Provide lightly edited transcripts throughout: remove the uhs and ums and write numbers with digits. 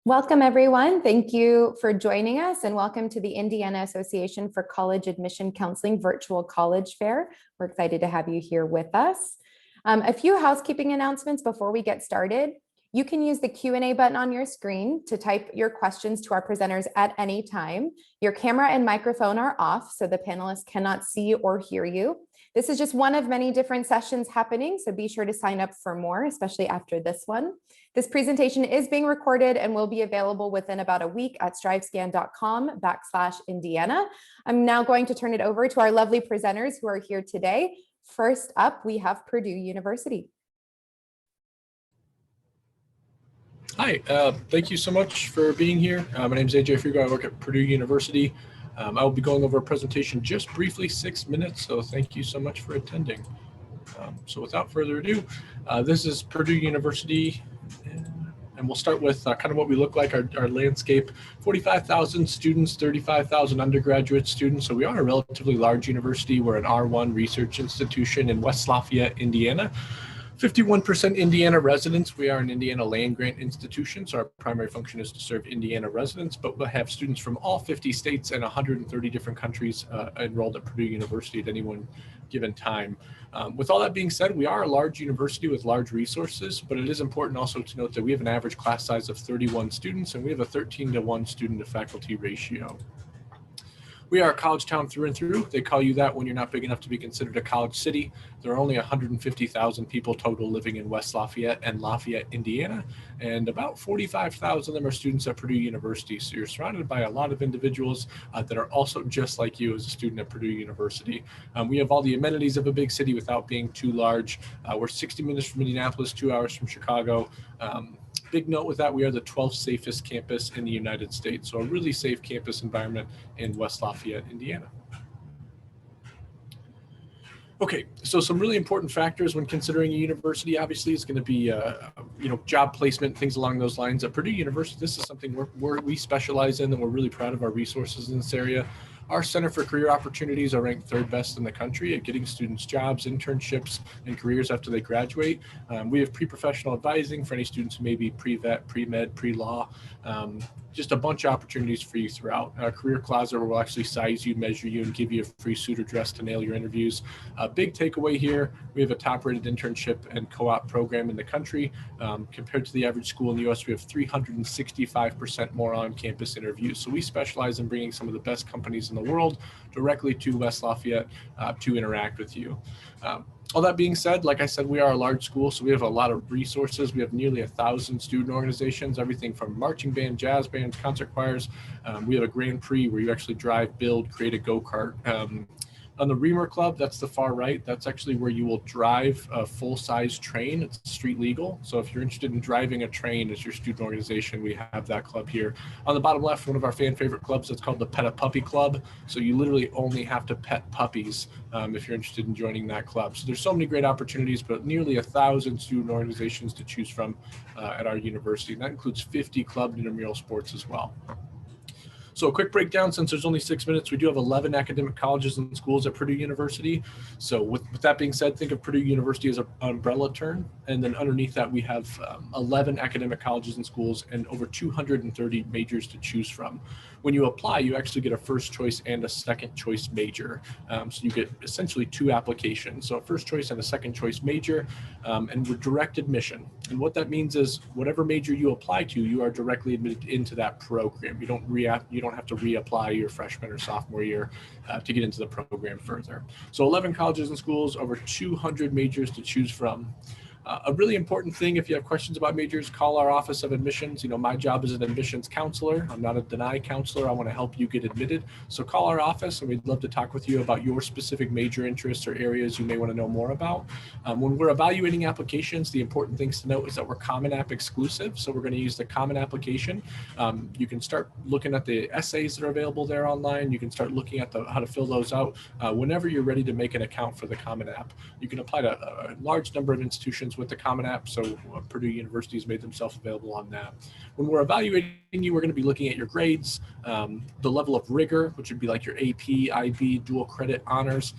Welcome, everyone. Thank you for joining us, and welcome to the Indiana Association for College Admission Counseling Virtual College Fair. We're excited to have you here with us. A few housekeeping announcements before we get started. You can use the Q&A button on your screen to type your questions to our presenters at any time. Your camera and microphone are off, so the panelists cannot see or hear you. This is just one of many different sessions happening, so be sure to sign up for more, especially after this one. This presentation is being recorded and will be available within about a week at strivescan.com/Indiana. I'm now going to turn it over to our lovely presenters who are here today. First up, we have Purdue University. Hi, thank you so much for being here. My name is AJ Frigo. I work at Purdue University. I will be going over a presentation just briefly, 6 minutes, so thank you so much for attending. So without further ado, this is Purdue University, and we'll start with kind of what we look like, our landscape. 45,000 students, 35,000 undergraduate students, so we are a relatively large university. We're an R1 research institution in West Lafayette, Indiana. 51% Indiana residents. We are an Indiana land-grant institution, so our primary function is to serve Indiana residents, but we'll have students from all 50 states and 130 different countries enrolled at Purdue University at any one given time. With all that being said, we are a large university with large resources, but it is important also to note that we have an average class size of 31 students, and we have a 13-to-1 student-to-faculty ratio. We are a college town through and through. They call you that when you're not big enough to be considered a college city. There are only 150,000 people total living in West Lafayette and Lafayette, Indiana, and about 45,000 of them are students at Purdue University. So you're surrounded by a lot of individuals that are also just like you as a student at Purdue University. We have all the amenities of a big city without being too large. We're 60 minutes from Indianapolis, 2 hours from Chicago. Big note with that, we are the 12th safest campus in the United States. So a really safe campus environment in West Lafayette, Indiana. Okay, so some really important factors when considering a university, obviously, is going to be, job placement, things along those lines. At Purdue University, this is something we specialize in, and we're really proud of our resources in this area. Our Center for Career Opportunities are ranked 3rd best in the country at getting students jobs, internships, and careers after they graduate. We have pre-professional advising for any students who may be pre-vet, pre-med, pre-law. Just a bunch of opportunities for you throughout. Our career closet where we'll actually size you, measure you, and give you a free suit or dress to nail your interviews. Big takeaway here, we have a top-rated internship and co-op program in the country. Compared to the average school in the U.S., we have 365% more on-campus interviews. So we specialize in bringing some of the best companies in the world directly to West Lafayette to interact with you. All that being said, like I said, we are a large school, so we have a lot of resources. We have nearly 1,000 student organizations, everything from marching band, jazz bands, concert choirs. We have a Grand Prix where you actually drive, build, create a go-kart. On the Reamer Club, that's the far right. That's actually where you will drive a full-size train. It's street legal. So if you're interested in driving a train as your student organization, we have that club here. On the bottom left, one of our fan favorite clubs, it's called the Peta Puppy Club. So you literally only have to pet puppies if you're interested in joining that club. So there's so many great opportunities, but nearly 1,000 student organizations to choose from at our university. And that includes 50 club and intramural sports as well. So a quick breakdown, since there's only 6 minutes, we do have 11 academic colleges and schools at Purdue University. So with that being said, think of Purdue University as an umbrella term. And then underneath that, we have 11 academic colleges and schools and over 230 majors to choose from. When you apply, you actually get a first choice and a second choice major. So you get essentially 2 applications. So a first choice and a second choice major, and we're direct admission. And what that means is whatever major you apply to, you are directly admitted into that program. You don't have to reapply your freshman or sophomore year to get into the program further. So 11 colleges and schools, over 200 majors to choose from. A really important thing, if you have questions about majors, call our Office of Admissions. My job is an admissions counselor. I'm not a deny counselor. I want to help you get admitted. So call our office, and we'd love to talk with you about your specific major interests or areas you may want to know more about. When we're evaluating applications, the important things to note is that we're Common App exclusive. So we're going to use the Common application. You can start looking at the essays that are available there online. You can start looking at how to fill those out whenever you're ready to make an account for the Common App. You can apply to a large number of institutions with the Common App, so Purdue University has made themselves available on that. When we're evaluating you, we're going to be looking at your grades, the level of rigor, which would be like your AP, IB, dual credit honors,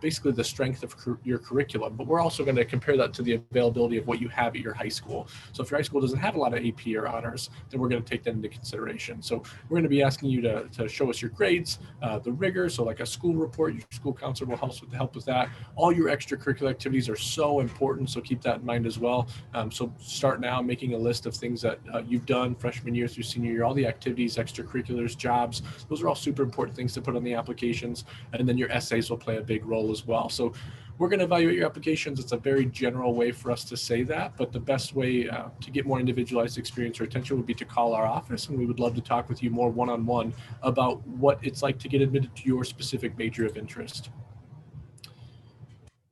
basically the strength of your curriculum. But we're also going to compare that to the availability of what you have at your high school. So if your high school doesn't have a lot of AP or honors, then we're going to take that into consideration. So we're going to be asking you to show us your grades, the rigor, so like a school report, your school counselor will help with that. All your extracurricular activities are so important, so keep that in mind as well. So start now making a list of things that you've done freshman year through senior year, all the activities, extracurriculars, jobs. Those are all super important things to put on the applications. And then your essays will play a big role as well. So we're going to evaluate your applications. It's a very general way for us to say that, but the best way to get more individualized experience or attention would be to call our office, and we would love to talk with you more one-on-one about what it's like to get admitted to your specific major of interest.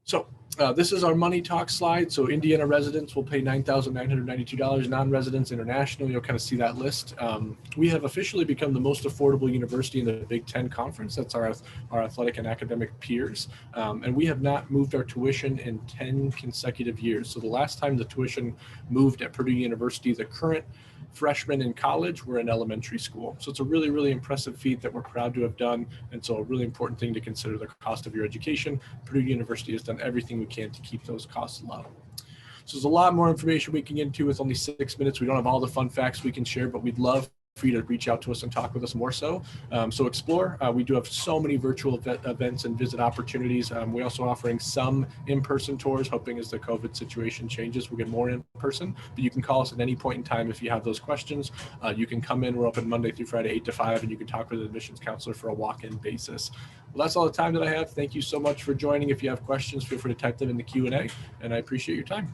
So this is our money talk slide. So Indiana residents will pay $9,992. Non-residents, international, you'll kind of see that list. We have officially become the most affordable university in the Big Ten Conference. That's our athletic and academic peers. And we have not moved our tuition in 10 consecutive years. So the last time the tuition moved at Purdue University, the current freshmen in college were in elementary school. So it's a really, really impressive feat that we're proud to have done. And so a really important thing to consider the cost of your education. Purdue University has done everything we can to keep those costs low. So there's a lot more information we can get into with only 6 minutes. We don't have all the fun facts we can share, but we'd love for you to reach out to us and talk with us more so. So explore. We do have so many virtual events and visit opportunities. We're also offering some in-person tours, hoping as the COVID situation changes, we'll get more in person. But you can call us at any point in time if you have those questions. You can come in. We're open Monday through Friday, 8 to 5, and you can talk with an admissions counselor for a walk-in basis. Well, that's all the time that I have. Thank you so much for joining. If you have questions, feel free to type them in the Q&A, and I appreciate your time.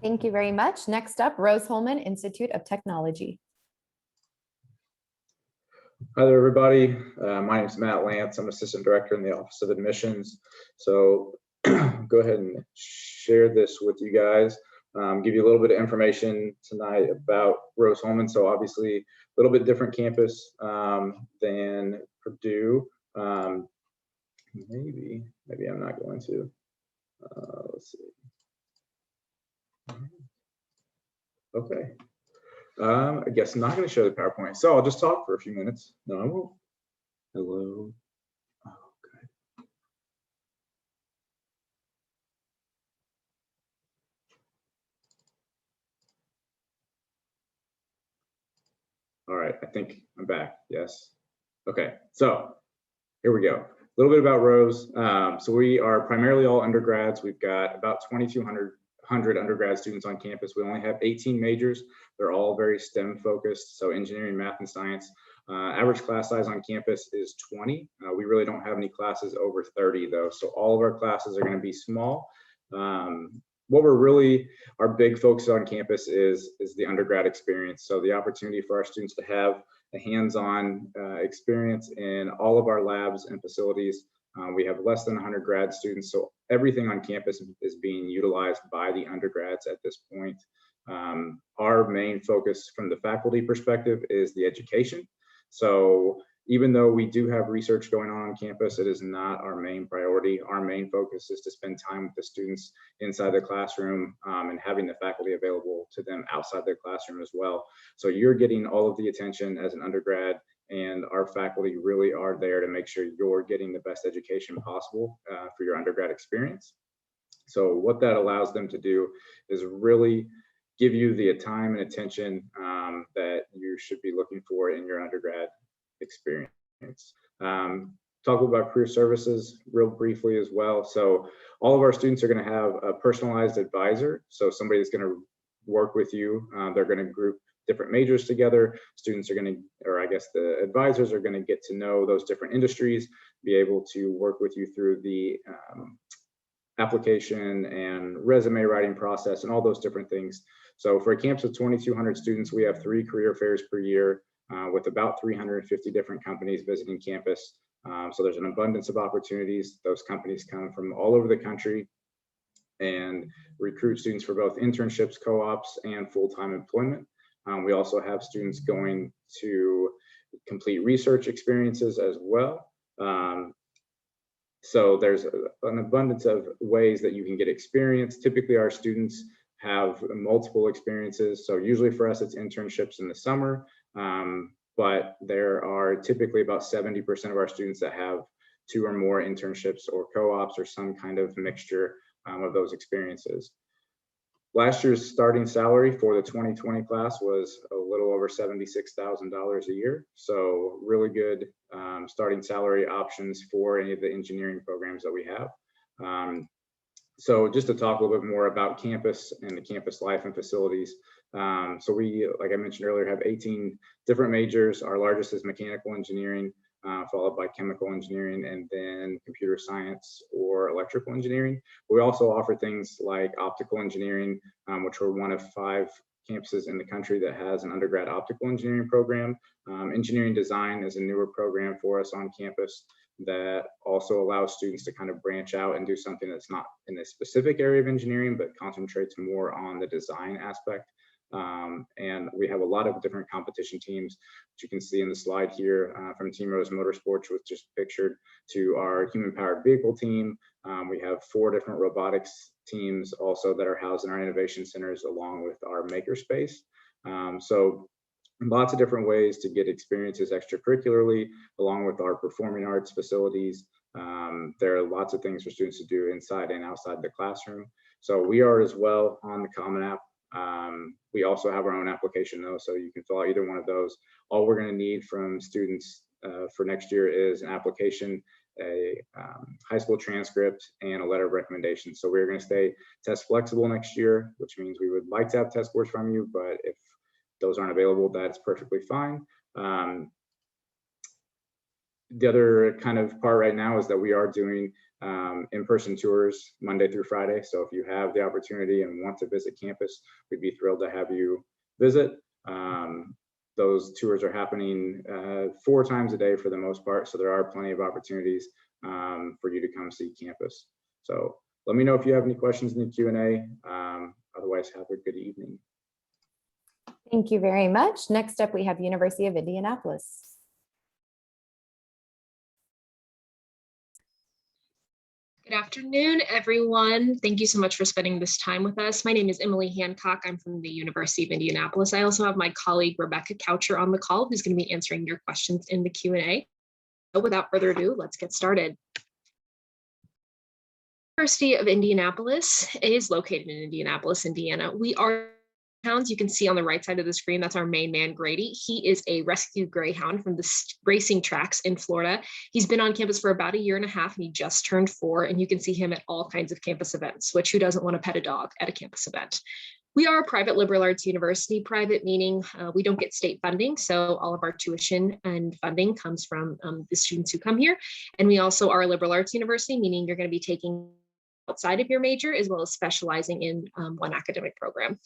Thank you very much. Next up, Rose-Hulman, Institute of Technology. Hi there, everybody. My name is Matt Lance. I'm Assistant Director in the Office of Admissions. So go ahead and share this with you guys. Give you a little bit of information tonight about Rose-Hulman. So obviously a little bit different campus than Purdue. Maybe I'm not going to. Let's see. Okay. I guess I'm not going to show the PowerPoint, so I'll just talk for a few minutes. No, I won't. Hello. Oh, okay. All right, I think I'm back. Yes. Okay, so here we go. A little bit about Rose. So we are primarily all undergrads. We've got about 2,200 undergrad students on campus. We only have 18 majors. They're all very STEM focused, so engineering, math, and science. Average class size on campus is 20. We really don't have any classes over 30 though, so all of our classes are going to be small. What our big focus on campus is the undergrad experience. So the opportunity for our students to have a hands-on experience in all of our labs and facilities. We have less than 100 grad students, so everything on campus is being utilized by the undergrads at this point. Our main focus from the faculty perspective is the education. So even though we do have research going on campus, it is not our main priority. Our main focus is to spend time with the students inside the classroom and having the faculty available to them outside their classroom as well. So you're getting all of the attention as an undergrad, and our faculty really are there to make sure you're getting the best education possible for your undergrad experience. So what that allows them to do is really give you the time and attention that you should be looking for in your undergrad experience. Talk about career services real briefly as well. So all of our students are going to have a personalized advisor. So somebody is going to work with you. They're going to group different majors together. Students are going to, or I guess the advisors are going to get to know those different industries, be able to work with you through the application and resume writing process and all those different things. So for a campus of 2,200 students, we have 3 career fairs per year with about 350 different companies visiting campus. So there's an abundance of opportunities. Those companies come from all over the country and recruit students for both internships, co-ops, and full-time employment. We also have students going to complete research experiences as well. So there's an abundance of ways that you can get experience. Typically, our students have multiple experiences. So usually for us, it's internships in the summer. But there are typically about 70% of our students that have 2 or more internships or co-ops or some kind of mixture of those experiences. Last year's starting salary for the 2020 class was a little over $76,000 a year. So really good starting salary options for any of the engineering programs that we have. So just to talk a little bit more about campus and the campus life and facilities. So we, like I mentioned earlier, have 18 different majors. Our largest is mechanical engineering, followed by chemical engineering, and then computer science or electrical engineering. We also offer things like optical engineering, which we're one of 5 campuses in the country that has an undergrad optical engineering program. Engineering design is a newer program for us on campus that also allows students to kind of branch out and do something that's not in a specific area of engineering, but concentrates more on the design aspect. And we have a lot of different competition teams, which you can see in the slide here, from Team Rose Motorsports, which just pictured, to our human powered vehicle team. We have 4 different robotics teams also that are housed in our innovation centers, along with our makerspace. So lots of different ways to get experiences extracurricularly, along with our performing arts facilities. There are lots of things for students to do inside and outside the classroom. So we are as well on the Common App. We also have our own application though, so you can fill out either one of those. All we're going to need from students for next year is an application, a high school transcript, and a letter of recommendation. So we're going to stay test flexible next year, which means we would like to have test scores from you, but if those aren't available, that's perfectly fine. The other kind of part right now is that we are doing in-person tours Monday through Friday. So if you have the opportunity and want to visit campus, we'd be thrilled to have you visit. Those tours are happening 4 times a day for the most part. So there are plenty of opportunities for you to come see campus. So let me know if you have any questions in the Q&A. Otherwise, have a good evening. Thank you very much. Next up, we have University of Indianapolis. Good afternoon, everyone. Thank you so much for spending this time with us. My name is Emily Hancock. I'm from the University of Indianapolis. I also have my colleague, Rebecca Coucher, on the call, who's going to be answering your questions in the Q&A. So without further ado, let's get started. University of Indianapolis is located in Indianapolis, Indiana. We are hounds. You can see on the right side of the screen, that's our main man, Grady. He is a rescue greyhound from the racing tracks in Florida. He's been on campus for about 1.5 years, and he just turned 4, and you can see him at all kinds of campus events, which who doesn't want to pet a dog at a campus event? We are a private liberal arts university, private meaning we don't get state funding, so all of our tuition and funding comes from the students who come here. And we also are a liberal arts university, meaning you're going to be taking outside of your major, as well as specializing in one academic program.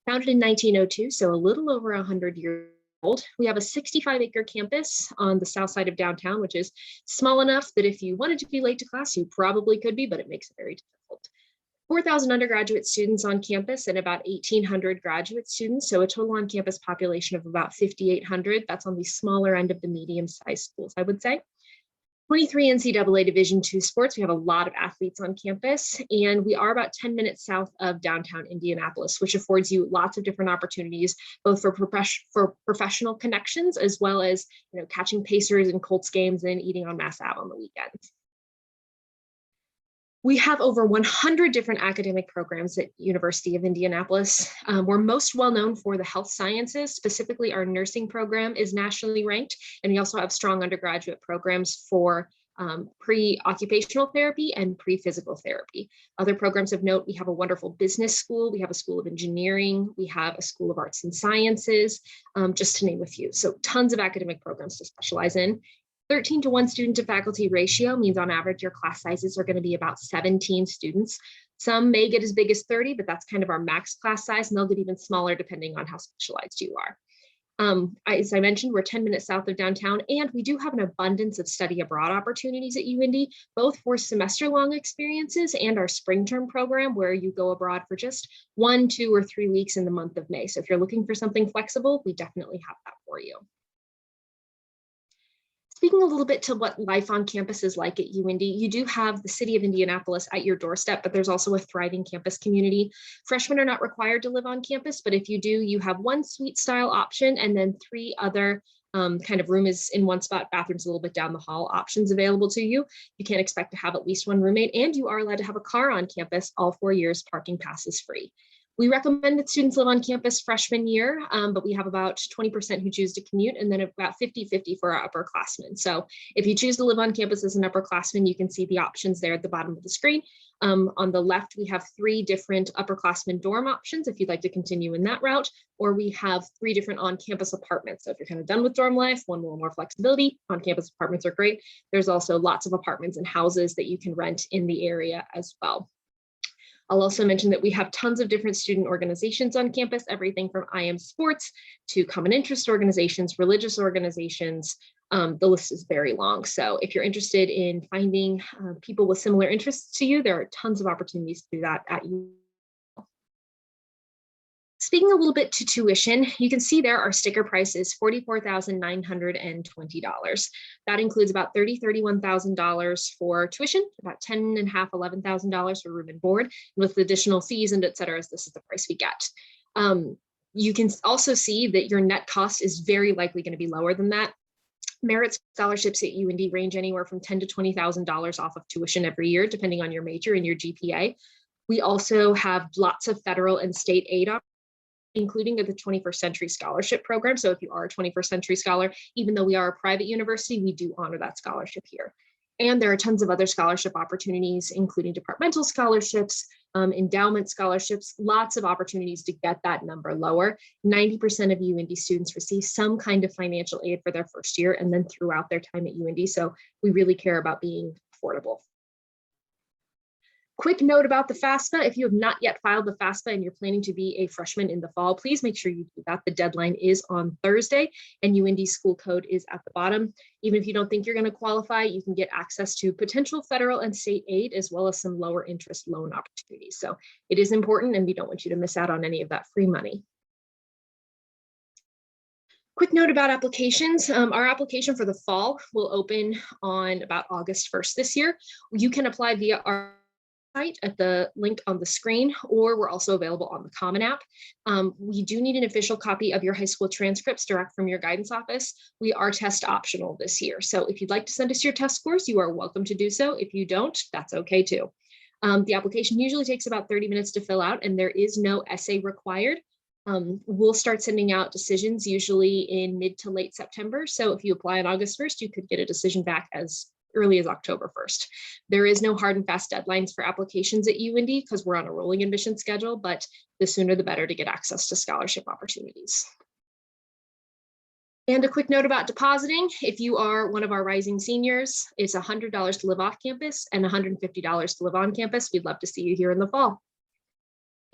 Founded in 1902, so a little over 100 years old. We have a 65-acre campus on the south side of downtown, which is small enough that if you wanted to be late to class, you probably could be, but it makes it very difficult. 4,000 undergraduate students on campus and about 1,800 graduate students, so a total on-campus population of about 5,800. That's on the smaller end of the medium-sized schools, I would say. 23 NCAA Division II sports. We have a lot of athletes on campus, and we are about 10 minutes south of downtown Indianapolis, which affords you lots of different opportunities, both for professional connections, as well as catching Pacers and Colts games and eating on Mass Ave on the weekends. We have over 100 different academic programs at University of Indianapolis. We're most well known for the health sciences. Specifically, our nursing program is nationally ranked, and we also have strong undergraduate programs for pre-occupational therapy and pre-physical therapy. Other programs of note, we have a wonderful business school, we have a school of engineering, we have a school of arts and sciences, just to name a few. So tons of academic programs to specialize in. 13 to 1 student to faculty ratio means on average your class sizes are going to be about 17 students. Some may get as big as 30, but that's kind of our max class size, and they'll get even smaller depending on how specialized you are. As I mentioned, we're 10 minutes south of downtown, and we do have an abundance of study abroad opportunities at UIndy, both for semester-long experiences and our spring term program, where you go abroad for just 1, 2, or 3 weeks in the month of May. So if you're looking for something flexible, we definitely have that for you. Speaking a little bit to what life on campus is like at UIndy, you do have the city of Indianapolis at your doorstep, but there's also a thriving campus community. Freshmen are not required to live on campus, but if you do, you have one suite style option and then 3 other kind of room is in one spot, bathrooms a little bit down the hall options available to you. You can't expect to have at least one roommate, and you are allowed to have a car on campus. All 4 years, parking pass is free. We recommend that students live on campus freshman year, but we have about 20% who choose to commute, and then about 50-50 for our upperclassmen. So if you choose to live on campus as an upperclassman, you can see the options there at the bottom of the screen. On the left, we have 3 different upperclassmen dorm options if you'd like to continue in that route, or we have 3 different on-campus apartments. So if you're kind of done with dorm life, want a little more flexibility, on-campus apartments are great. There's also lots of apartments and houses that you can rent in the area as well. I'll also mention that we have tons of different student organizations on campus, everything from IM sports to common interest organizations, religious organizations. The list is very long. So if you're interested in finding people with similar interests to you, there are tons of opportunities to do that at UIndy. Speaking a little bit to tuition, you can see there our sticker price is $44,920. That includes about $31,000 for tuition, about $10,500, $11,000 for room and board, and with additional fees and et cetera, this is the price we get. You can also see that your net cost is very likely going to be lower than that. Merit scholarships at UIndy range anywhere from $10,000 to $20,000 off of tuition every year, depending on your major and your GPA. We also have lots of federal and state aid opportunities, including the 21st Century Scholarship Program. So if you are a 21st Century Scholar, even though we are a private university, we do honor that scholarship here. And there are tons of other scholarship opportunities, including departmental scholarships, endowment scholarships, lots of opportunities to get that number lower. 90% of UIndy students receive some kind of financial aid for their first year and then throughout their time at UIndy. So we really care about being affordable. Quick note about the FAFSA. If you have not yet filed the FAFSA and you're planning to be a freshman in the fall, please make sure you do that. The deadline is on Thursday and UIndy school code is at the bottom. Even if you don't think you're going to qualify, you can get access to potential federal and state aid as well as some lower interest loan opportunities. So it is important and we don't want you to miss out on any of that free money. Quick note about applications. Our application for the fall will open on about August 1st this year. You can apply via our at the link on the screen, or we're also available on the Common App. We do need an official copy of your high school transcripts direct from your guidance office. We are test optional this year. So if you'd like to send us your test scores, you are welcome to do so. If you don't, that's okay too. The application usually takes about 30 minutes to fill out and there is no essay required. We'll start sending out decisions usually in mid to late September. So if you apply on August 1st, you could get a decision back as early as October 1st. There is no hard and fast deadlines for applications at UIndy because we're on a rolling admission schedule, but the sooner the better to get access to scholarship opportunities. And a quick note about depositing. If you are one of our rising seniors, it's $100 to live off campus and $150 to live on campus. We'd love to see you here in the fall.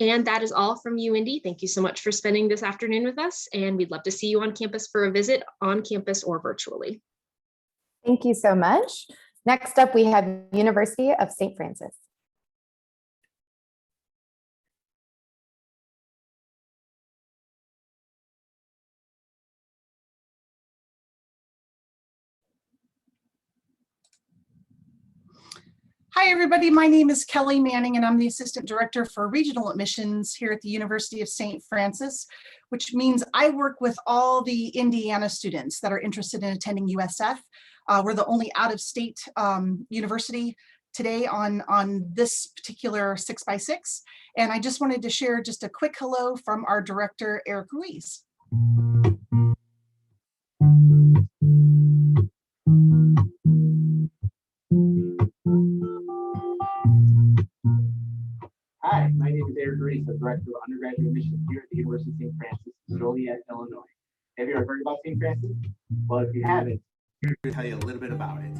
And that is all from UIndy. Thank you so much for spending this afternoon with us. And we'd love to see you on campus for a visit on campus or virtually. Thank you so much. Next up, we have University of St. Francis. Hi, everybody. My name is Kelly Manning, and I'm the Assistant Director for Regional Admissions here at the University of St. Francis, which means I work with all the Indiana students that are interested in attending USF. We're the only out-of-state university today on this particular 6x6. And I just wanted to share just a quick hello from our director, Eric Ruiz. Hi, my name is Eric Ruiz, the Director of Undergraduate Admissions here at the University of St. Francis, Joliet, Illinois. Have you ever heard about St. Francis? Well, if you haven't, I'm here to tell you a little bit about it.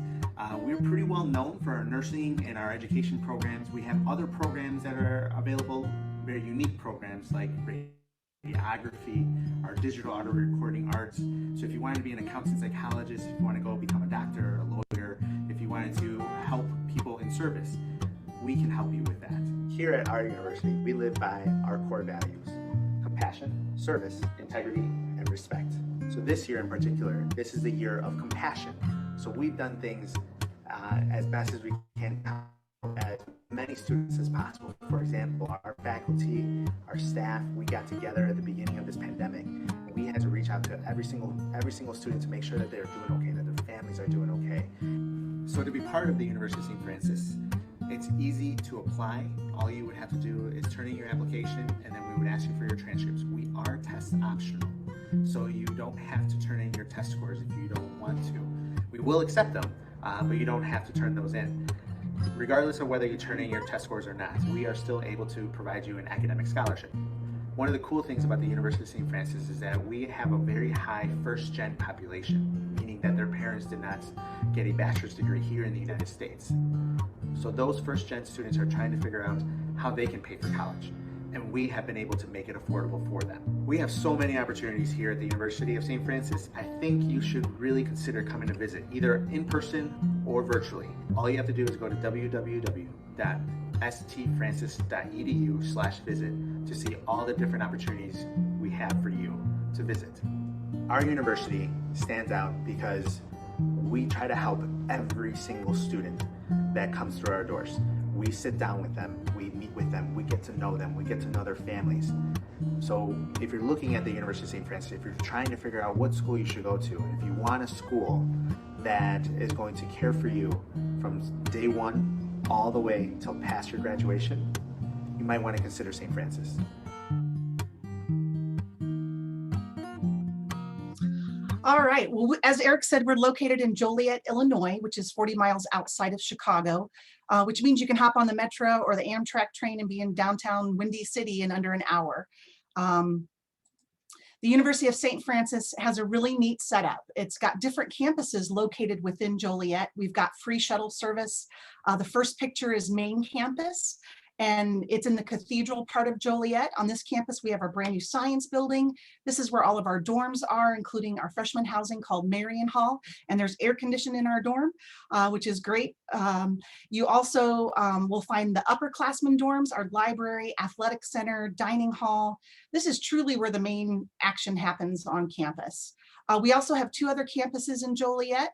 We're pretty well known for our nursing and our education programs. We have other programs that are available, very unique programs like radiography, our digital audio recording arts. So if you wanted to be an accountant psychologist, if you want to go become a doctor or a lawyer, if you wanted to help people in service, we can help you with that. Here at our university, we live by our core values: compassion, service, integrity, and respect. So this year in particular, this is the year of compassion. So we've done things as best as we can to help as many students as possible. For example, our faculty, our staff, we got together at the beginning of this pandemic. We had to reach out to every single student to make sure that they're doing okay, that their families are doing okay. So to be part of the University of St. Francis, it's easy to apply. All you would have to do is turn in your application, and then we would ask you for your transcripts. We are test optional, so you don't have to turn in your test scores if you don't want to. We will accept them, but you don't have to turn those in. Regardless of whether you turn in your test scores or not, we are still able to provide you an academic scholarship. One of the cool things about the University of St. Francis is that we have a very high first-gen population, meaning that their parents did not get a bachelor's degree here in the United States. So those first-gen students are trying to figure out how they can pay for college, and we have been able to make it affordable for them. We have so many opportunities here at the University of St. Francis. I think you should really consider coming to visit, either in person or virtually. All you have to do is go to www.stfrancis.edu/visit to see all the different opportunities we have for you to visit. Our university stands out because we try to help every single student that comes through our doors. We sit down with them, we meet with them, we get to know them, we get to know their families. So if you're looking at the University of St. Francis, if you're trying to figure out what school you should go to, if you want a school that is going to care for you from day one all the way till past your graduation, you might want to consider St. Francis. All right, well, as Eric said, we're located in Joliet, Illinois, which is 40 miles outside of Chicago, which means you can hop on the Metro or the Amtrak train and be in downtown Windy City in under an hour. The University of St. Francis has a really neat setup. It's got different campuses located within Joliet. We've got free shuttle service. The first picture is main campus, and it's in the cathedral part of Joliet. On this campus, we have our brand new science building. This is where all of our dorms are, including our freshman housing called Marion Hall, and there's air conditioning in our dorm, which is great. You also will find the upperclassmen dorms, our library, athletic center, dining hall. This is truly where the main action happens on campus. We also have two other campuses in Joliet,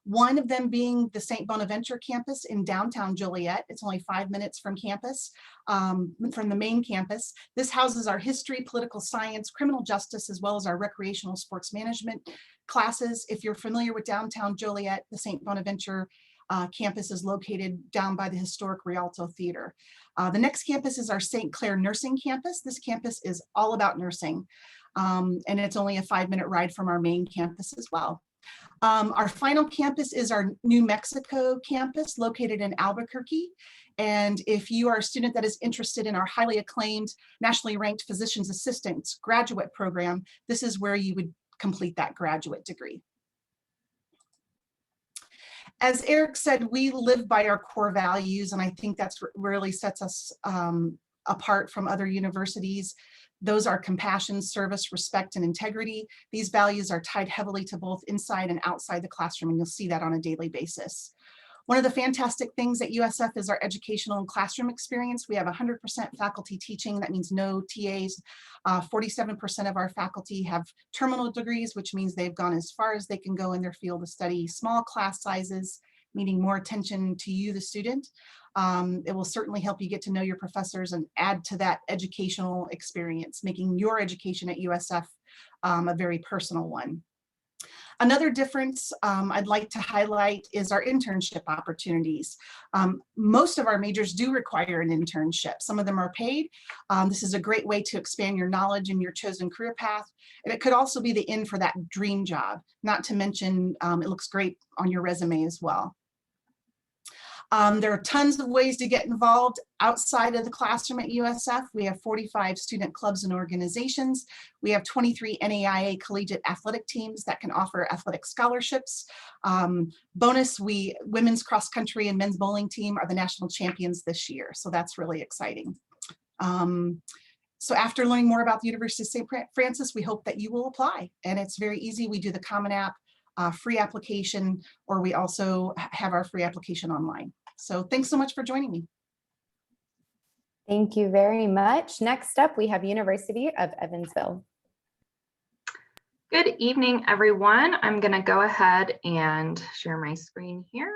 one of them being the St. Bonaventure campus in downtown Joliet. It's only 5 minutes from campus, from the main campus. This houses our history, political science, criminal justice, as well as our recreational sports management classes. If you're familiar with downtown Joliet, the St. Bonaventure campus is located down by the historic Rialto Theater. The next campus is our St. Clair Nursing Campus. This campus is all about nursing. And it's only a 5-minute ride from our main campus as well. Our final campus is our New Mexico campus located in Albuquerque. And if you are a student that is interested in our highly acclaimed, nationally ranked physician's assistants graduate program, this is where you would complete that graduate degree. As Eric said, we live by our core values, and I think that's really sets us apart from other universities. Those are compassion, service, respect, and integrity. These values are tied heavily to both inside and outside the classroom, and you'll see that on a daily basis. One of the fantastic things at USF is our educational and classroom experience. We have 100% faculty teaching. That means no TAs. 47% of our faculty have terminal degrees, which means they've gone as far as they can go in their field of study. Small class sizes, meaning more attention to you, the student. It will certainly help you get to know your professors and add to that educational experience, making your education at USF a very personal one. Another difference I'd like to highlight is our internship opportunities. Most of our majors do require an internship. Some of them are paid. This is a great way to expand your knowledge in your chosen career path. And it could also be the in for that dream job, not to mention it looks great on your resume as well. There are tons of ways to get involved outside of the classroom at USF. We have 45 student clubs and organizations. We have 23 NAIA collegiate athletic teams that can offer athletic scholarships. Bonus, women's cross country and men's bowling team are the national champions this year. So that's really exciting. So after learning more about the University of St. Francis, we hope that you will apply. And it's very easy. We do the Common App, free application, or we also have our free application online. So thanks so much for joining me. Thank you very much. Next up, we have University of Evansville. Good evening, everyone. I'm going to go ahead and share my screen here.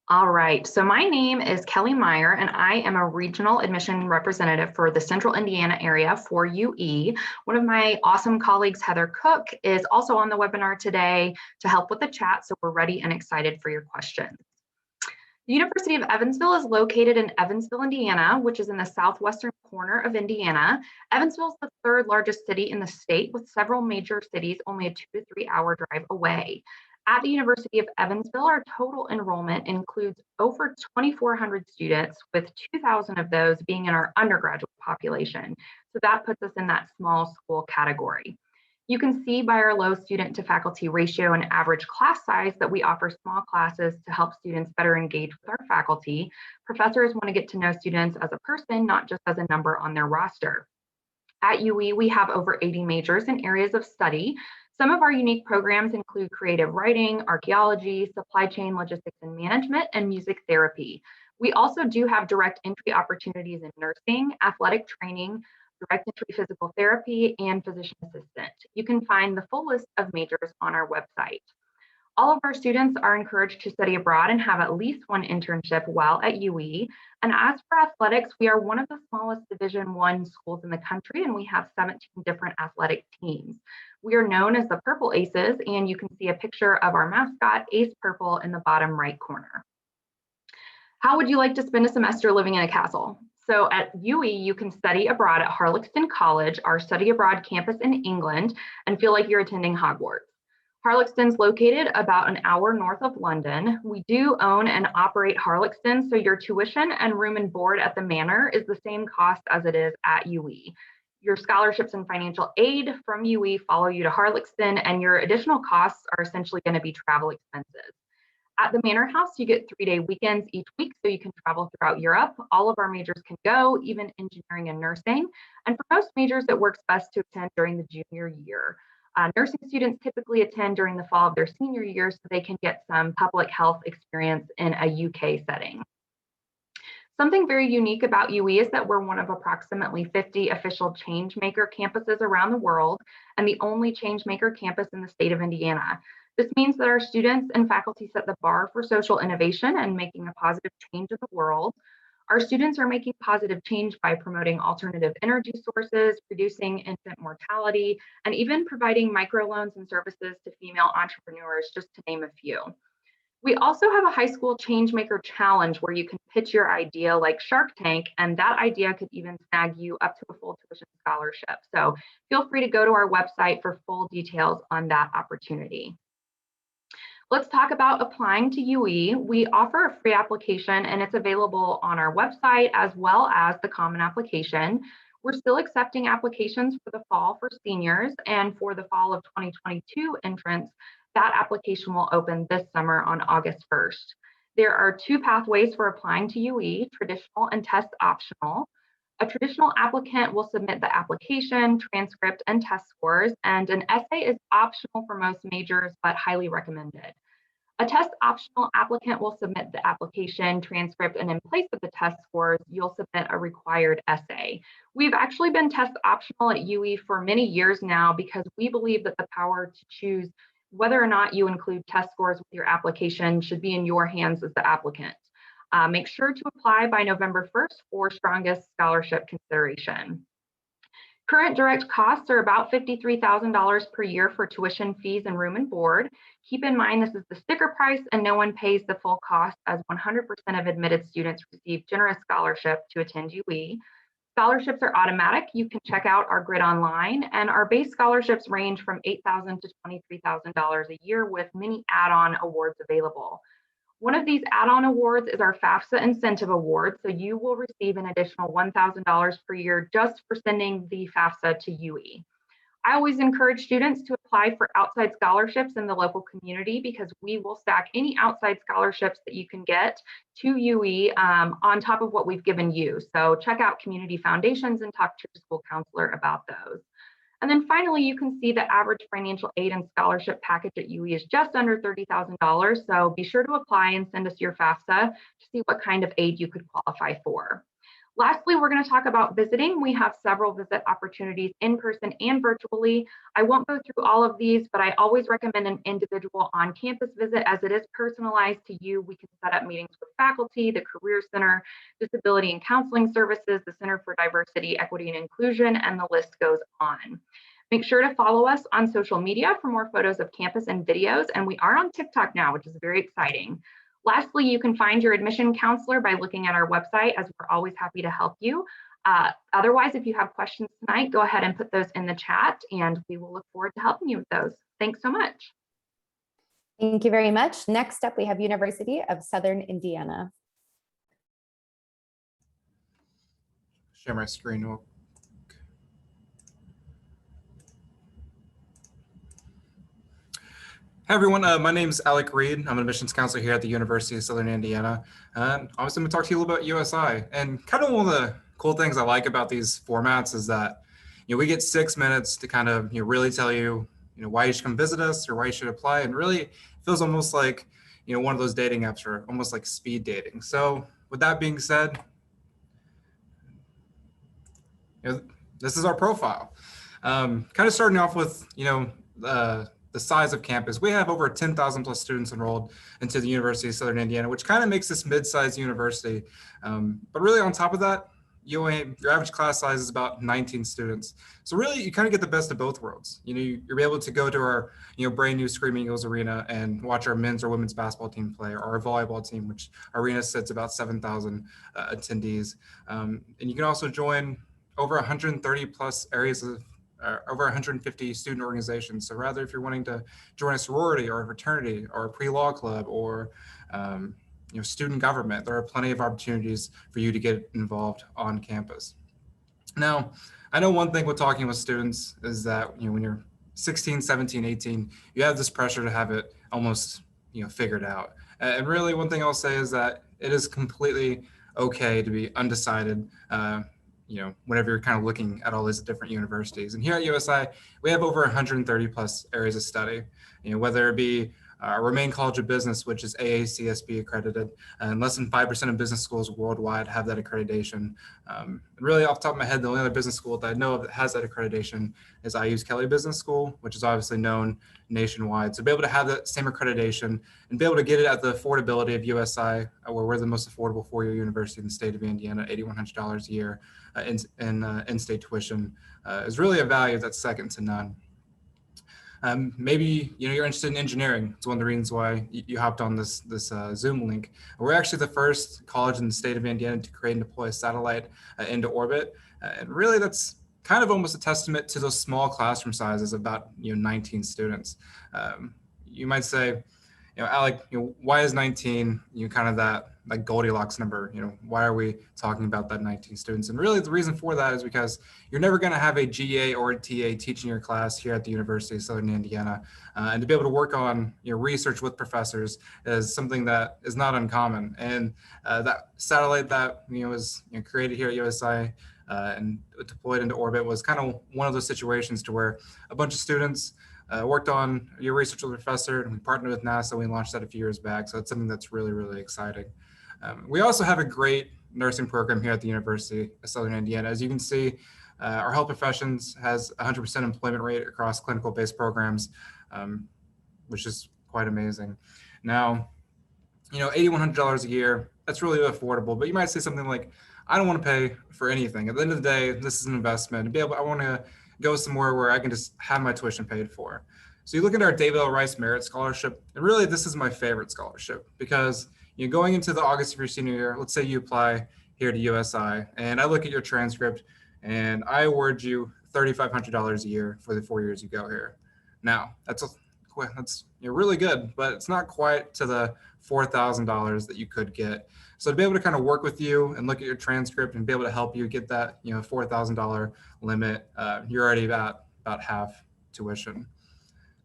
All right, so my name is Kelly Meyer, and I am a regional admission representative for the Central Indiana area for UE. One of my awesome colleagues, Heather Cook, is also on the webinar today to help with the chat, so we're ready and excited for your questions. The University of Evansville is located in Evansville, Indiana, which is in the southwestern corner of Indiana. Evansville is the third largest city in the state, with several major cities only a 2 to 3 hour drive away. At the University of Evansville, our total enrollment includes over 2,400 students, with 2,000 of those being in our undergraduate population. So that puts us in that small school category. You can see by our low student to faculty ratio and average class size that we offer small classes to help students better engage with our faculty. Professors want to get to know students as a person, not just as a number on their roster. At UE, we have over 80 majors and areas of study. Some of our unique programs include creative writing, archaeology, supply chain logistics and management, and music therapy. We also do have direct entry opportunities in nursing, athletic training, direct entry physical therapy, and physician assistant. You can find the full list of majors on our website. All of our students are encouraged to study abroad and have at least one internship while at UE. And as for athletics, we are one of the smallest Division I schools in the country, and we have 17 different athletic teams. We are known as the Purple Aces, and you can see a picture of our mascot, Ace Purple, in the bottom right corner. How would you like to spend a semester living in a castle? So at UE, you can study abroad at Harlaxton College, our study abroad campus in England, and feel like you're attending Hogwarts. Harlaxton's located about an hour north of London. We do own and operate Harlaxton, so your tuition and room and board at the manor is the same cost as it is at UE. Your scholarships and financial aid from UE follow you to Harlaxton, and your additional costs are essentially going to be travel expenses. At the Manor House, you get 3-day weekends each week, so you can travel throughout Europe. All of our majors can go, even engineering and nursing. And for most majors, it works best to attend during the junior year. Nursing students typically attend during the fall of their senior year so they can get some public health experience in a UK setting. Something very unique about UE is that we're one of approximately 50 official Changemaker campuses around the world, and the only Changemaker campus in the state of Indiana. This means that our students and faculty set the bar for social innovation and making a positive change in the world. Our students are making positive change by promoting alternative energy sources, reducing infant mortality, and even providing microloans and services to female entrepreneurs, just to name a few. We also have a high school Changemaker challenge where you can pitch your idea like Shark Tank, and that idea could even snag you up to a full tuition scholarship. So feel free to go to our website for full details on that opportunity. Let's talk about applying to UE. We offer a free application, and it's available on our website as well as the common application. We're still accepting applications for the fall for seniors, and for the fall of 2022 entrants, that application will open this summer on August 1st. There are 2 pathways for applying to UE, traditional and test optional. A traditional applicant will submit the application, transcript, and test scores, and an essay is optional for most majors, but highly recommended. A test optional applicant will submit the application, transcript, and in place of the test scores, you'll submit a required essay. We've actually been test optional at UE for many years now because we believe that the power to choose whether or not you include test scores with your application should be in your hands as the applicant. Make sure to apply by November 1st for strongest scholarship consideration. Current direct costs are about $53,000 per year for tuition, fees, and room and board. Keep in mind this is the sticker price and no one pays the full cost, as 100% of admitted students receive generous scholarship to attend UE. Scholarships are automatic. You can check out our grid online, and our base scholarships range from $8,000 to $23,000 a year with many add-on awards available. One of these add-on awards is our Fafsa Incentive Award, so you will receive an additional $1,000 per year just for sending the Fafsa to UE. I always encourage students to apply for outside scholarships in the local community because we will stack any outside scholarships that you can get to UE on top of what we've given you. So check out community foundations and talk to your school counselor about those. And then finally, you can see the average financial aid and scholarship package at UE is just under $30,000. So be sure to apply and send us your FAFSA to see what kind of aid you could qualify for. Lastly, we're going to talk about visiting. We have several visit opportunities in person and virtually. I won't go through all of these, but I always recommend an individual on-campus visit as it is personalized to you. We can set up meetings with faculty, the Career Center, Disability and Counseling Services, the Center for Diversity, Equity, and Inclusion, and the list goes on. Make sure to follow us on social media for more photos of campus and videos, and we are on TikTok now, which is very exciting. Lastly, you can find your admission counselor by looking at our website, as we're always happy to help you. Otherwise, if you have questions tonight, go ahead and put those in the chat, and we will look forward to helping you with those. Thanks so much. Thank you very much. Next up, we have University of Southern Indiana. Share my screen real quick. Hi everyone, my name is Alec Reed. I'm an admissions counselor here at the University of Southern Indiana. Obviously, I'm going to talk to you a little bit about USI. And kind of one of the cool things I like about these formats is that, we get 6 minutes to kind of really tell you, why you should come visit us or why you should apply. And really, it feels almost like, one of those dating apps or almost like speed dating. So with that being said, this is our profile. Kind of starting off with, the size of campus. We have over 10,000 plus students enrolled into the University of Southern Indiana, which kind of makes this mid-sized university. But really on top of that, your average class size is about 19 students. So really you kind of get the best of both worlds. You're able to go to our, brand new Screaming Eagles arena and watch our men's or women's basketball team play, or our volleyball team, which arena sits about 7,000 attendees. And you can also join over 130 plus areas of over 150 student organizations. So rather if you're wanting to join a sorority or a fraternity or a pre-law club or student government, there are plenty of opportunities for you to get involved on campus. Now, I know one thing with talking with students is that when you're 16, 17, 18, you have this pressure to have it almost figured out. And really one thing I'll say is that it is completely okay to be undecided whenever you're kind of looking at all these different universities. And here at USI, we have over 130 plus areas of study, whether it be our Remain College of Business, which is AACSB accredited, and less than 5% of business schools worldwide have that accreditation. And really off the top of my head, the only other business school that I know of that has that accreditation is IU's Kelley Business School, which is obviously known nationwide. So be able to have that same accreditation and be able to get it at the affordability of USI, where we're the most affordable four-year university in the state of Indiana, $8,100 a year in in-state tuition, is really a value that's second to none. Maybe you're interested in engineering. It's one of the reasons why you hopped on this Zoom link. We're actually the first college in the state of Indiana to create and deploy a satellite into orbit, and really that's kind of almost a testament to those small classroom sizes, about 19 students. You might say, Alec, why is 19 kind of that like Goldilocks number? Why are we talking about that 19 students? And really the reason for that is because you're never going to have a GA or a TA teaching your class here at the University of Southern Indiana, and to be able to work on research with professors is something that is not uncommon. And that satellite that was created here at USI and deployed into orbit was kind of one of those situations to where a bunch of students worked on your research with a professor, and we partnered with NASA. We launched that a few years back. So it's something that's really, really exciting. We also have a great nursing program here at the University of Southern Indiana. As you can see, our health professions has 100% employment rate across clinical-based programs, which is quite amazing. Now, $8,100 a year, that's really affordable, but you might say something like, I don't want to pay for anything. At the end of the day, this is an investment. I want to go somewhere where I can just have my tuition paid for. So you look at our David L. Rice Merit Scholarship, and really this is my favorite scholarship because going into the August of your senior year, let's say you apply here to USI, and I look at your transcript and I award you $3,500 a year for the 4 years you go here. Now, that's really good, but it's not quite to the $4,000 that you could get. So to be able to kind of work with you and look at your transcript and be able to help you get that $4,000 limit, you're already about half tuition.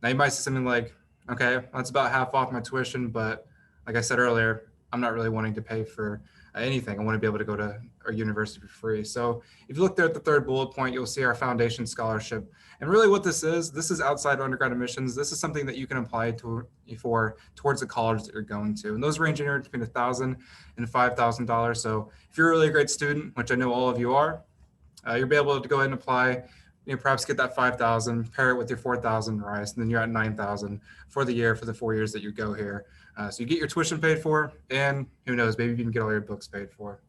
Now you might say something like, okay, that's about half off my tuition, but like I said earlier, I'm not really wanting to pay for anything. I want to be able to go to our university for free. So if you look there at the third bullet point, you'll see our foundation scholarship. And really what this is outside of undergrad admissions. This is something that you can apply towards the college that you're going to. And those range anywhere between $1,000 and $5,000. So if you're a really great student, which I know all of you are, you'll be able to go ahead and apply, perhaps get that 5,000, pair it with your 4,000 rise, and then you're at 9,000 for the year, for the 4 years that you go here. So you get your tuition paid for, and who knows, maybe you can get all your books paid for.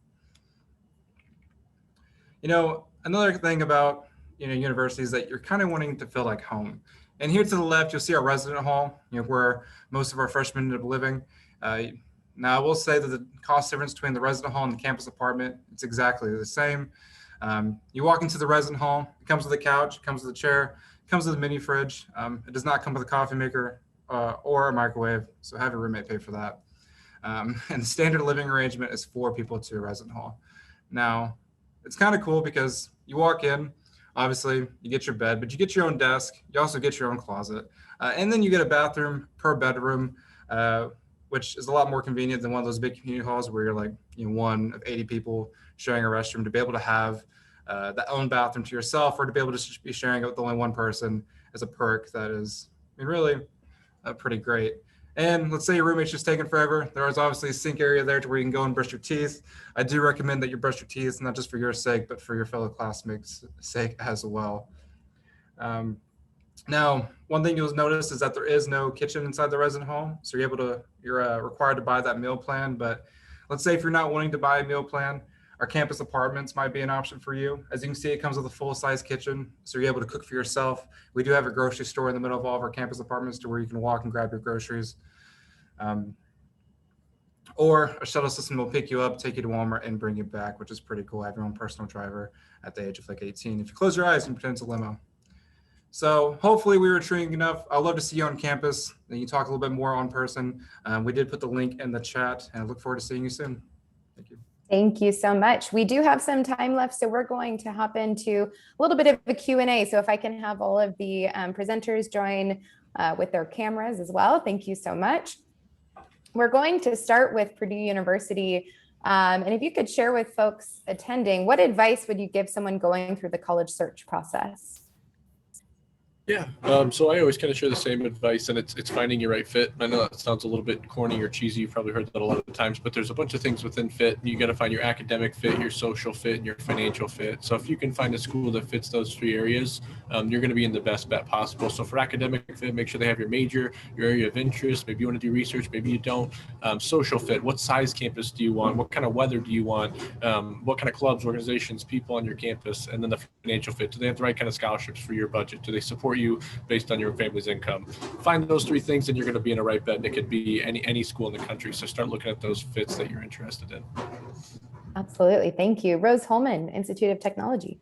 Another thing about universities that you're kind of wanting to feel like home. And here to the left, you'll see our resident hall, where most of our freshmen end up living. Now I will say that the cost difference between the resident hall and the campus apartment, it's exactly the same. You walk into the resident hall, it comes with a couch, it comes with a chair, it comes with a mini fridge. It does not come with a coffee maker or a microwave, so have your roommate pay for that. And the standard living arrangement is 4 people to a resident hall. Now, it's kind of cool because you walk in, obviously you get your bed, but you get your own desk, you also get your own closet, and then you get a bathroom per bedroom, which is a lot more convenient than one of those big community halls where you're like one of 80 people sharing a restroom. To be able to have that own bathroom to yourself, or to be able to be sharing it with only one person as a perk, that is really pretty great. And let's say your roommate's just taking forever. There is obviously a sink area there to where you can go and brush your teeth. I do recommend that you brush your teeth, not just for your sake, but for your fellow classmates' sake as well. Now, one thing you'll notice is that there is no kitchen inside the resident hall. So you're required to buy that meal plan. But let's say if you're not wanting to buy a meal plan, our campus apartments might be an option for you. As you can see, it comes with a full-size kitchen, so you're able to cook for yourself. We do have a grocery store in the middle of all of our campus apartments to where you can walk and grab your groceries. Or a shuttle system will pick you up, take you to Walmart, and bring you back, which is pretty cool. Have your own personal driver at the age of like 18. If you close your eyes, you can pretend it's a limo. So hopefully we were intriguing enough. I'd love to see you on campus. Then you talk a little bit more on person. We did put the link in the chat, and I look forward to seeing you soon. Thank you. Thank you so much. We do have some time left, so we're going to hop into a little bit of a Q&A. So if I can have all of the presenters join with their cameras as well. Thank you so much. We're going to start with Purdue University. And if you could share with folks attending, what advice would you give someone going through the college search process? Yeah, so I always kind of share the same advice, and it's finding your right fit. I know that sounds a little bit corny or cheesy. You've probably heard that a lot of the times, but there's a bunch of things within fit. You got to find your academic fit, your social fit, and your financial fit. So if you can find a school that fits those 3 areas, you're going to be in the best bet possible. So for academic fit, make sure they have your major, your area of interest. Maybe you want to do research, maybe you don't. Social fit, what size campus do you want? What kind of weather do you want? What kind of clubs, organizations, people on your campus? And then the financial fit, do they have the right kind of scholarships for your budget? Do they support you based on your family's income? Find those 3 things and you're going to be in a right bet, and it could be any school in the country. So start looking at those fits that you're interested in. Absolutely. Thank you. Rose-Hulman, Institute of Technology.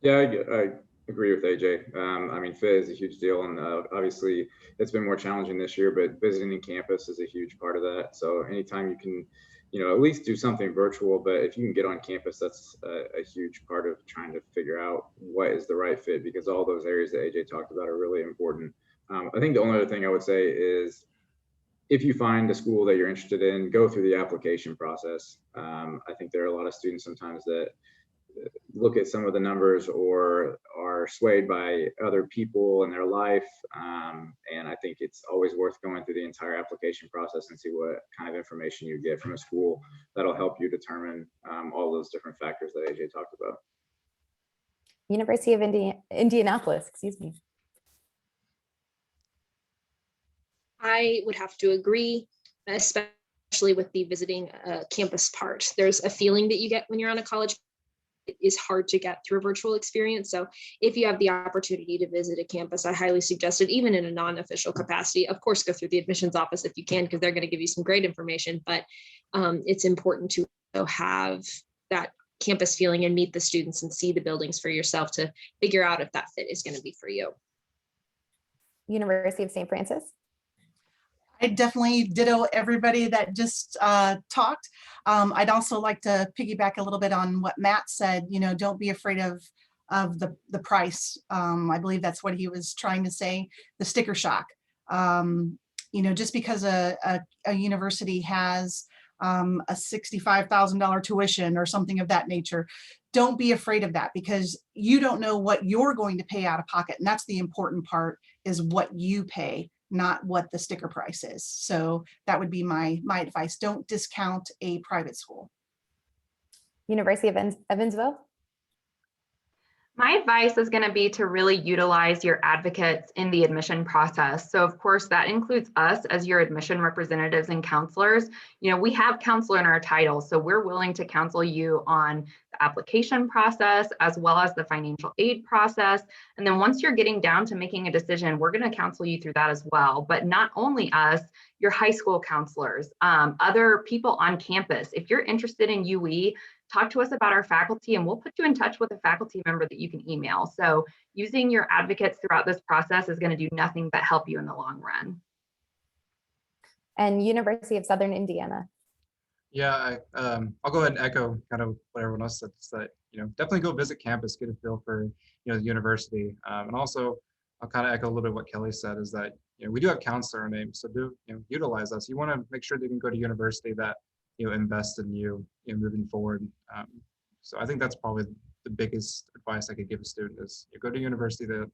Yeah, I agree with AJ. I mean, fit is a huge deal, and obviously it's been more challenging this year, but visiting campus is a huge part of that. So anytime you can, at least do something virtual, but if you can get on campus, that's a huge part of trying to figure out what is the right fit, because all those areas that AJ talked about are really important. I think the only other thing I would say is, if you find a school that you're interested in, go through the application process. I think there are a lot of students sometimes that look at some of the numbers or are swayed by other people in their life. And I think it's always worth going through the entire application process and see what kind of information you get from a school that'll help you determine all those different factors that AJ talked about. University of Indianapolis, excuse me. I would have to agree, especially with the visiting campus part. There's a feeling that you get when you're on a college. It is hard to get through a virtual experience. So if you have the opportunity to visit a campus, I highly suggest it, even in a non-official capacity. Of course, go through the admissions office if you can, because they're going to give you some great information, but it's important to have that campus feeling and meet the students and see the buildings for yourself to figure out if that fit is going to be for you. University of St. Francis. I definitely ditto everybody that just talked. I'd also like to piggyback a little bit on what Matt said. Don't be afraid of the price. I believe that's what he was trying to say, the sticker shock. Just because a university has a $65,000 tuition or something of that nature. Don't be afraid of that, because you don't know what you're going to pay out of pocket. And that's the important part, is what you pay, not what the sticker price is. So that would be my advice. Don't discount a private school. University of Evansville. My advice is going to be to really utilize your advocates in the admission process. So of course, that includes us as your admission representatives and counselors. You know, we have counselor in our title, so we're willing to counsel you on the application process as well as the financial aid process. And then once you're getting down to making a decision, we're going to counsel you through that as well. But not only us, your high school counselors, other people on campus. If you're interested in UE, talk to us about our faculty and we'll put you in touch with a faculty member that you can email. So using your advocates throughout this process is going to do nothing but help you in the long run. And University of Southern Indiana. Yeah, I'll go ahead and echo kind of what everyone else said. That, you know, definitely go visit campus, get a feel for, you know, the university. And also I'll kind of echo a little bit what Kelly said, is that, you know, we do have counselor names, so do, you know, utilize us. You want to make sure that you can go to university that, you know, invest in you, moving forward. So I think that's probably the biggest advice I could give a student is you go to university that,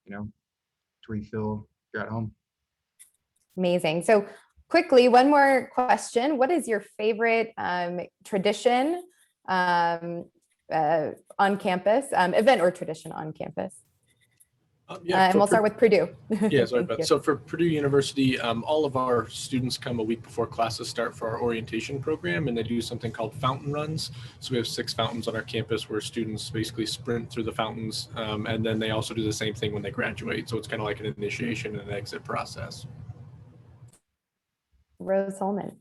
you know, to where you feel you're at home. Amazing. So quickly, one more question. What is your favorite tradition on campus, event or tradition on campus? Yeah, and we'll start with Purdue. Yeah, sorry, Beth. So for Purdue University, all of our students come a week before classes start for our orientation program, and they do something called fountain runs. So we have 6 fountains on our campus where students basically sprint through the fountains, and then they also do the same thing when they graduate. So it's kind of like an initiation and an exit process. Rose-Hulman.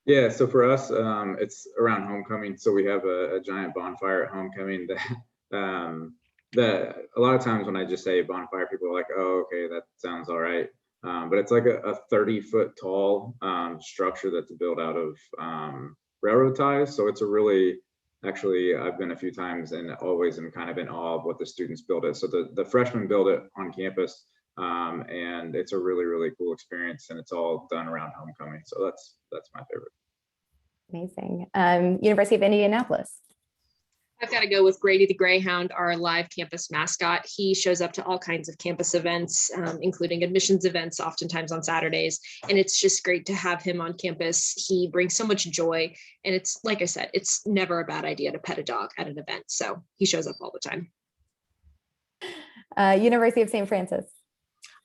Yeah, so for us, it's around homecoming. So we have a giant bonfire at homecoming that a lot of times when I just say bonfire, people are like, oh, okay, that sounds all right. But it's like a 30-foot tall structure that's built out of railroad ties. So it's a really, actually, I've been a few times and always am kind of in awe of what the students build it. So the freshmen build it on campus, and it's a really, really cool experience, and it's all done around homecoming. So that's my favorite. Amazing. University of Indianapolis. I've got to go with Grady the Greyhound, our live campus mascot. He shows up to all kinds of campus events, including admissions events, oftentimes on Saturdays. And it's just great to have him on campus. He brings so much joy. And it's, like I said, it's never a bad idea to pet a dog at an event. So he shows up all the time. University of St. Francis.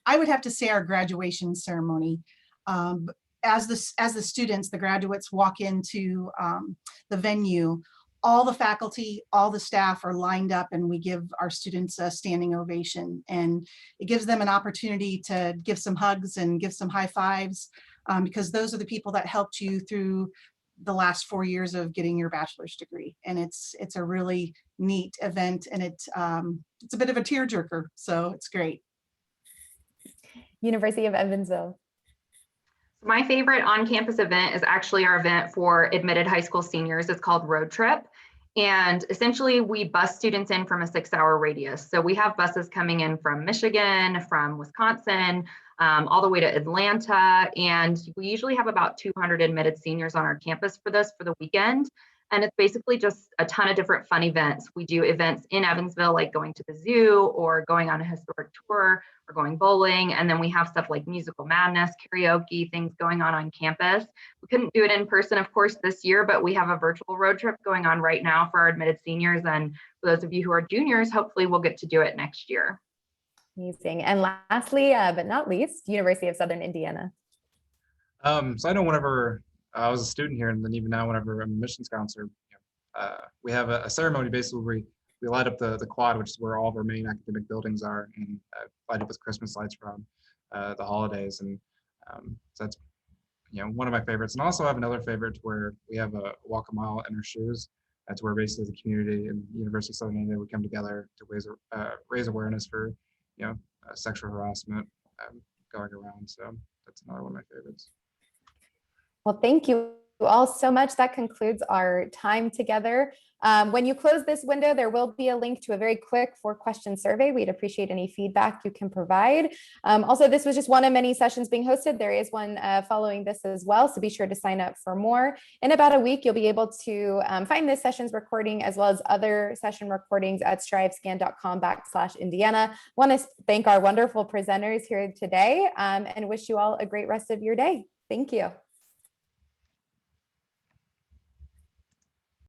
I would have to say our graduation ceremony. As the students, the graduates walk into the venue, all the faculty, all the staff are lined up, and we give our students a standing ovation. And it gives them an opportunity to give some hugs and give some high fives, because those are the people that helped you through the last 4 years of getting your bachelor's degree. And it's a really neat event, and it's a bit of a tearjerker, so it's great. University of Evansville. My favorite on-campus event is actually our event for admitted high school seniors. It's called Road Trip. And essentially we bus students in from a 6-hour radius. So we have buses coming in from Michigan, from Wisconsin, all the way to Atlanta. And we usually have about 200 admitted seniors on our campus for this for the weekend. And it's basically just a ton of different fun events. We do events in Evansville, like going to the zoo or going on a historic tour or going bowling. And then we have stuff like musical madness, karaoke, things going on campus. We couldn't do it in person, of course, this year, but we have a virtual road trip going on right now for our admitted seniors. And for those of you who are juniors, hopefully we'll get to do it next year. Amazing. And lastly, but not least, University of Southern Indiana. So I know whenever I was a student here, and then even now, whenever I'm a admissions counselor, we have a ceremony basically where we light up the quad, which is where all of our main academic buildings are, and light up with Christmas lights from the holidays. And so that's, one of my favorites. And also I have another favorite where we have a walk a mile in our shoes. That's where basically the community and the University of Southern Indiana would come together to raise awareness for, sexual harassment going around. So that's another one of my favorites. Well, thank you you all so much. That concludes our time together. When you close this window, there will be a link to a very quick 4-question survey. We'd appreciate any feedback you can provide. Also, this was just one of many sessions being hosted. There is one following this as well, so be sure to sign up for more. In about a week, you'll be able to find this session's recording as well as other session recordings at strivescan.com/Indiana. Want to thank our wonderful presenters here today and wish you all a great rest of your day. Thank you.